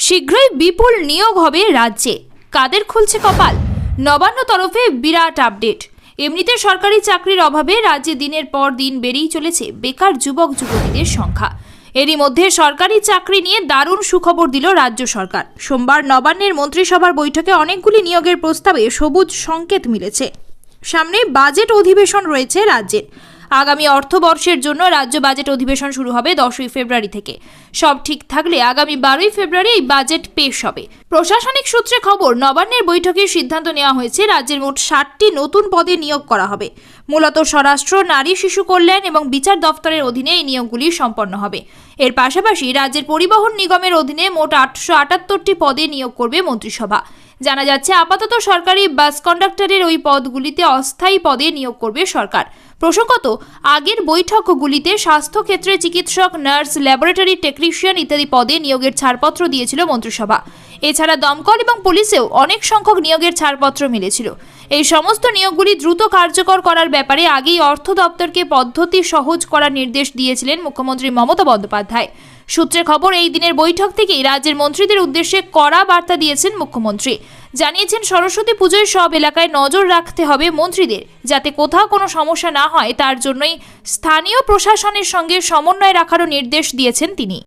শীঘ্রই বিপুল নিয়োগ হবে রাজ্যে, কাদের খুলছে কপাল? নবান্ন তরফে বিরাট আপডেট। এমনিতে সরকারি চাকরির অভাবে রাজ্যে দিনের পর দিন বেড়েই চলেছে বেকার যুবক যুবতীদের সংখ্যা। এরই মধ্যে সরকারি চাকরি নিয়ে দারুণ সুখবর দিল রাজ্য সরকার। সোমবার নবান্নের মন্ত্রিসভার বৈঠকে অনেকগুলি নিয়োগের প্রস্তাবে সবুজ সংকেত মিলেছে। সামনে বাজেট অধিবেশন রয়েছে রাজ্যের। আগামী অর্থবর্ষের জন্য রাজ্য বাজেট অধিবেশন শুরু হবে 10ই ফেব্রুয়ারি থেকে। সব ঠিক থাকলে আগামী 12ই ফেব্রুয়ারি এই বাজেট পেশ হবে। প্রশাসনিক সূত্রে খবর, নবান্নের বৈঠকে সিদ্ধান্ত নেওয়া হয়েছে রাজ্যের মোট 60টি নতুন পদে নিয়োগ করা হবে। মূলত স্বরাষ্ট্র, নারী শিশু কল্যাণ এবং বিচার দফতরের অধীনে এই নিয়োগগুলি সম্পন্ন হবে। এর পাশাপাশি রাজ্যের পরিবহন নিগমের অধীনে মোট 878টি পদে নিয়োগ করবে মন্ত্রিসভা। জানা যাচ্ছে, আপাতত সরকারি বাস কন্ডাক্টরের ওই পদগুলিতে অস্থায়ী পদে নিয়োগ করবে সরকার। প্রসঙ্গত, আগের বৈঠকগুলিতে স্বাস্থ্যক্ষেত্রে চিকিৎসক, নার্স, ল্যাবরেটরি টেকনিশিয়ান ইত্যাদি পদে নিয়োগের ছাড়পত্র দিয়েছিল মন্ত্রিসভা। এছাড়া দমকল এবং পুলিশেও অনেক সংখ্যক নিয়োগের ছাড়পত্র মিলেছিল। এই সমস্ত নিয়োগগুলি দ্রুত কার্যকর করার ব্যাপারে আগেই অর্থ দপ্তরকে পদ্ধতি সহজ করার নির্দেশ দিয়েছিলেন মুখ্যমন্ত্রী মমতা বন্দ্যোপাধ্যায়। সূত্রে খবর, এই দিনের বৈঠক থেকেই রাজ্যের মন্ত্রীদের উদ্দেশ্যে কড়া বার্তা দিয়েছেন মুখ্যমন্ত্রী। জানিয়েছেন, সরস্বতী পুজোয় সব এলাকায় নজর রাখতে হবে মন্ত্রীদের, যাতে কোথাও কোনো সমস্যা না হয় তার জন্যই স্থানীয় প্রশাসনের সঙ্গে সমন্বয় রাখারও নির্দেশ দিয়েছেন তিনি।